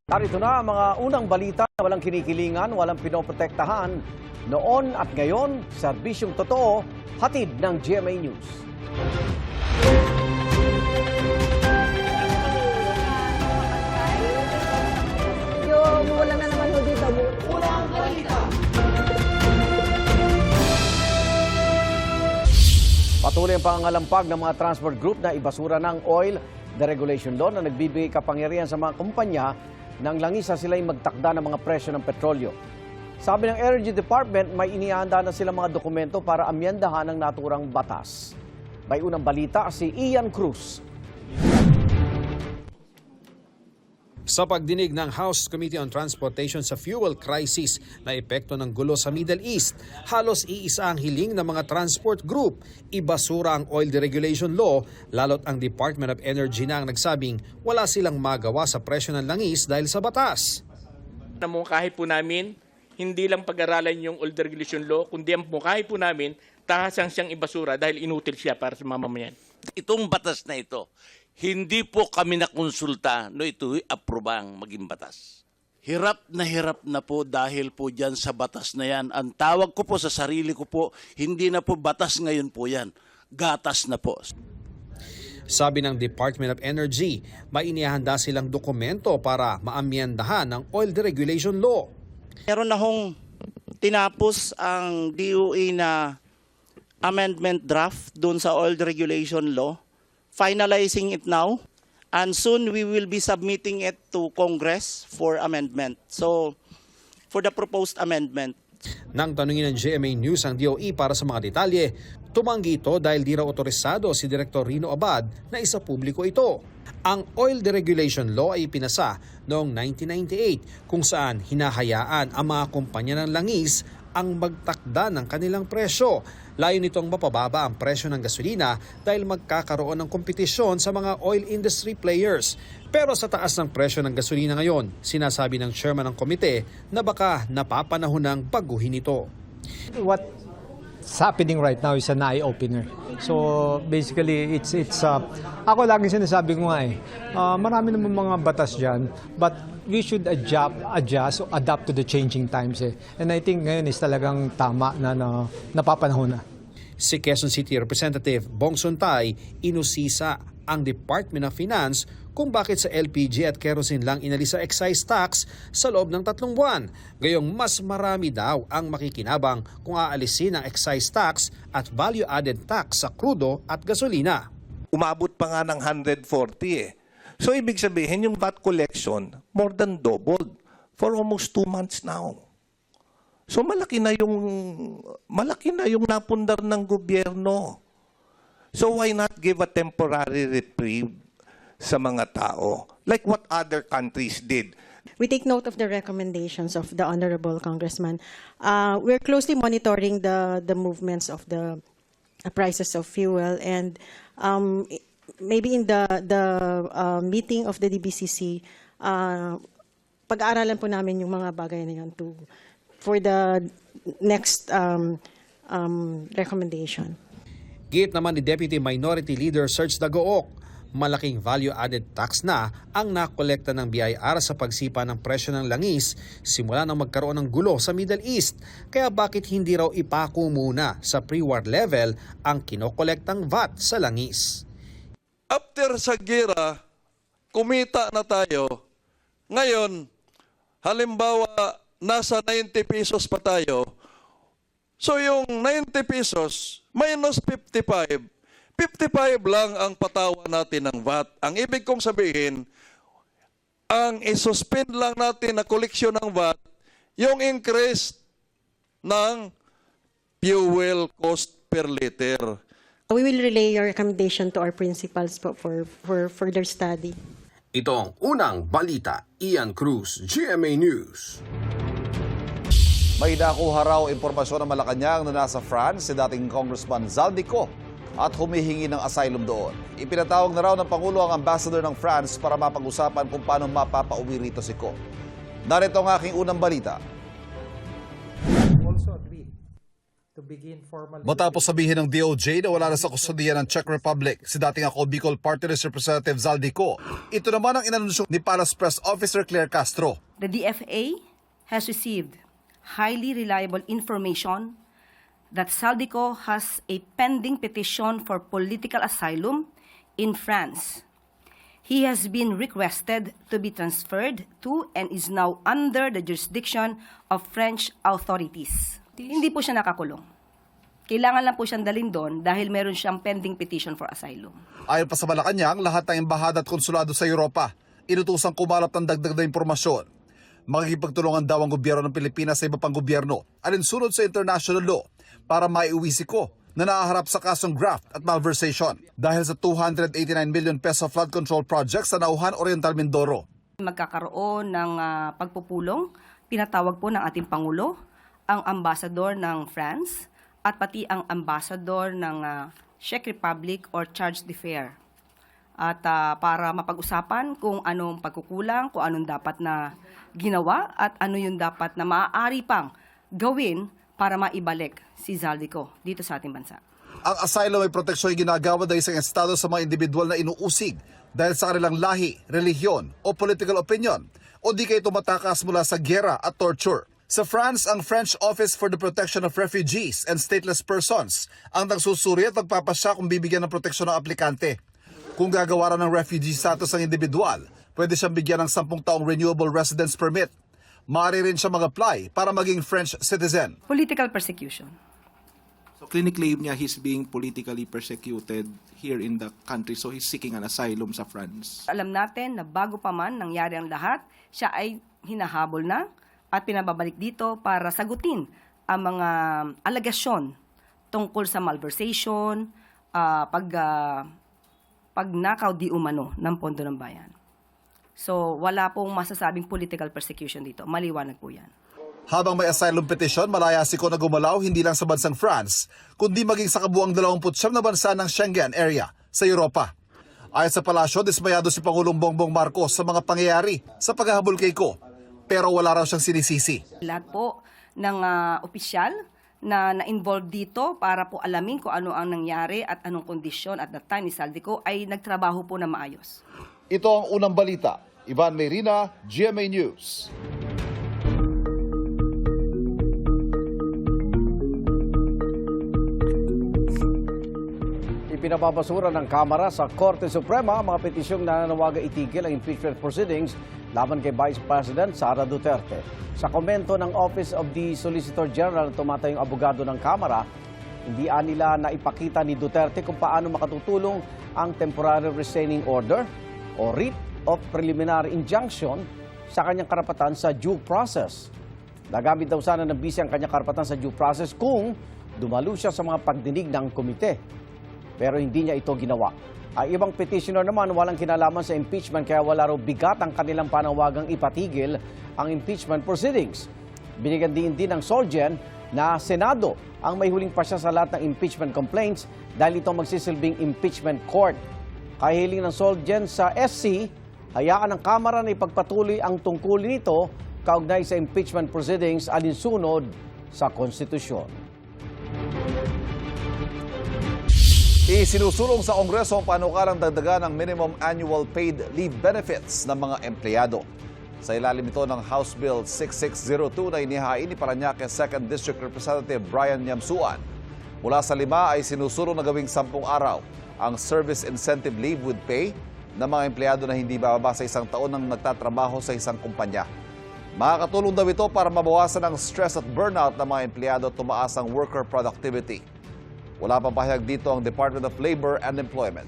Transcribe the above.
Narito na ang mga unang balita na walang kinikilingan, walang pinoprotektahan. Noon at ngayon, serbisyong totoo, hatid ng GMA News. Wala na naman ho dito. Unang balita. Patuloy ang pangangalampag ng mga transport group na ibasura ng oil deregulation law na nagbibigay kapangyarihan sa mga kumpanya nang langisa sila'y magtakda ng mga presyo ng petrolyo. Sabi ng Energy Department, may inihanda na silang mga dokumento para amyendahan ang naturang batas. May unang balita si Ian Cruz. Sa pagdinig ng House Committee on Transportation sa fuel crisis na epekto ng gulo sa Middle East, halos iisa ang hiling ng mga transport group. Ibasura ang oil deregulation law, lalo't ang Department of Energy na ang nagsabing wala silang magawa sa presyo ng langis dahil sa batas. Namungkahi po namin, hindi lang pag-aralan yung oil deregulation law, kundi ang mungkahi po namin, tahasang siyang ibasura dahil inutil siya para sa mamamayan. Itong batas na ito, hindi po kami nakonsulta no ito'y aprobang maging batas. Hirap na po dahil po dyan sa batas na yan. Ang tawag ko po sa sarili ko po, hindi na po batas ngayon po yan. Gatas na po. Sabi ng Department of Energy, may inihanda silang dokumento para maamyendahan ang oil deregulation law. Meron na hong tinapos ang DOE na amendment draft doon sa oil deregulation law. Finalizing it now, and soon we will be submitting it to Congress for amendment. So, for the proposed amendment. Nang tanungin ng GMA News ang DOE para sa mga detalye, tumanggi ito dahil di raw otorisado si Director Rino Abad na isa publiko ito. Ang Oil Deregulation Law ay ipinasa noong 1998 kung saan hinahayaan ang mga kumpanya ng langis ang magtakda ng kanilang presyo. Layo nitong mapababa ang presyo ng gasolina dahil magkakaroon ng kompetisyon sa mga oil industry players. Pero sa taas ng presyo ng gasolina ngayon, sinasabi ng chairman ng komite na baka napapanahon ng baguhin ito. What's happening right now is an eye-opener. So basically, ako lagi sinasabi ko nga marami naman mga batas dyan, but we should adjust, adapt to the changing times. And I think ngayon is talagang tama na napapanahon na. Si Quezon City Representative Bong Suntay inusisa ang Department of Finance kung bakit sa LPG at kerosene lang inalis sa excise tax sa loob ng 3 buwan. Gayong mas marami daw ang makikinabang kung aalisin ang excise tax at value-added tax sa krudo at gasolina. Umabot pa nga ng 140 So ibig sabihin yung VAT collection more than doubled for almost 2 months now. So malaki na yung napundar ng gobyerno. So why not give a temporary reprieve sa mga tao like what other countries did? We take note of the recommendations of the Honorable Congressman. We're closely monitoring the movements of the prices of fuel, and maybe in the meeting of the DBCC, pag-aaralan po namin yung mga bagay na yun for the next recommendation. Git naman ni Deputy Minority Leader Serge Dagook, malaking value-added tax na ang nakolekta ng BIR sa pagsipa ng presyo ng langis simula nang magkaroon ng gulo sa Middle East. Kaya bakit hindi raw ipako muna sa pre-war level ang kinokolektang VAT sa langis? After sa gira, kumita na tayo. Ngayon, halimbawa, nasa 90 pesos pa tayo. So yung 90 pesos minus 55, 55 lang ang patawa natin ng VAT. Ang ibig kong sabihin, ang isuspend lang natin na koleksyon ng VAT, yung increase ng fuel cost per liter. We will relay your recommendation to our principals for further study. Ito ang unang balita. Ian Cruz, GMA News. May nakuha raw impormasyon ng Malacanang na nasa France si dating Congressman Zaldico at humihingi ng asylum doon. Ipinatawag na raw ng Pangulo ang ambassador ng France para mapag-usapan kung paano mapapauwi rito si Co. Narito ang aking unang balita. Matapos sabihin ng DOJ na wala na sa kustodiya ng Czech Republic si dating ako Bicol Party List Representative Zaldico, ito naman ang inanunsyo ni Palace Press Officer Claire Castro. The DFA has received highly reliable information that Zaldico has a pending petition for political asylum in France. He has been requested to be transferred to and is now under the jurisdiction of French authorities. Hindi po siya nakakulong. Kailangan lang po siyang dalhin doon dahil meron siyang pending petition for asylum. Ayon pa sa Malacanang, lahat ng embahada at konsulado sa Europa, inutusang kumalap ng dagdag na impormasyon. Makikipagtulungan daw ang gobyerno ng Pilipinas sa iba pang gobyerno alinsunod sa international law para maiuwi si Ko na naaharap sa kasong graft at malversation dahil sa 289 million peso flood control project sa Nauhan Oriental Mindoro. Magkakaroon ng pagpupulong, pinatawag po ng ating Pangulo, ang ambassador ng France at pati ang ambassador ng Czech Republic or Charge d'Affaires. At para mapag-usapan kung anong pagkukulang, kung anong dapat na ginawa at ano yung dapat na maaari pang gawin para maibalik si Zaldico dito sa ating bansa. Ang asylum ay proteksyon ay ginagawa ng isang estado sa mga individual na inuusig dahil sa kanilang lahi, relihiyon o political opinion o di kayo tumatakas mula sa giyera at torture. Sa France, ang French Office for the Protection of Refugees and Stateless Persons ang nagsusuri at magpapasya kung bibigyan ng proteksyon ng aplikante. Kung gagawa ng refugee status ang individual, pwede siyang bigyan ng 10 taong renewable residence permit. Maaari rin siya mag-apply para maging French citizen. Political persecution. So clinically niya he's being politically persecuted here in the country, so he's seeking an asylum sa France. Alam natin na bago pa man nangyari ang lahat, siya ay hinahabol na at pinababalik dito para sagutin ang mga alegasyon tungkol sa malversation, pagnakaw di umano ng pondo ng bayan. So wala pong masasabing political persecution dito. Maliwanag po yan. Habang may asylum petition, malaya si Ko na gumalaw hindi lang sa bansang France, kundi maging sa kabuang 29 na bansa ng Schengen area sa Europa. Ayon sa palasyo, dismayado si Pangulong Bongbong Marcos sa mga pangyayari sa paghahabol kay Ko, pero wala raw siyang sinisisi. Lahat po ng opisyal na na-involve dito para po alamin kung ano ang nangyari at anong kondisyon at that time ni Zaldico ay nagtrabaho po na maayos. Ito ang unang balita. Ivan Mayrina, GMA News. Ipinapapasura ng Kamara sa Korte Suprema ang mga petisyong nananawagang itigil ang impeachment proceedings laban kay Vice President Sara Duterte. Sa komento ng Office of the Solicitor General na tumatayong abogado ng Kamara, hindi nila naipakita ni Duterte kung paano makatutulong ang temporary restraining order o writ of preliminary injunction sa kanyang karapatan sa due process. Nagamit daw sana ng bisi ang kanyang karapatan sa due process kung dumalo siya sa mga pagdinig ng komite. Pero hindi niya ito ginawa. Ang ibang petitioner naman walang kinalaman sa impeachment kaya wala raw bigat ang kanilang panawagang ipatigil ang impeachment proceedings. Binigyan din ng Solgen na Senado ang may huling pasya sa lahat ng impeachment complaints dahil ito magsisilbing impeachment court. Kahiling ng Solgen sa SC, hayaan ng Kamara na ipagpatuloy ang tungkulin nito kaugnay sa impeachment proceedings alinsunod sa konstitusyon. Isinusulong sa Kongreso ang panukalang dagdagan ng minimum annual paid leave benefits ng mga empleyado. Sa ilalim ito ng House Bill 6602 na inihain ni Parañaque 2nd District Representative Brian Yamsuan. Mula sa 5 ay sinusulong na gawing 10 araw ang service incentive leave with pay ng mga empleyado na hindi bababa sa 1 taon nang nagtatrabaho sa isang kumpanya. Makakatulong daw ito para mabawasan ang stress at burnout ng mga empleyado at tumaas ang worker productivity. Wala pang pahayag dito ang Department of Labor and Employment.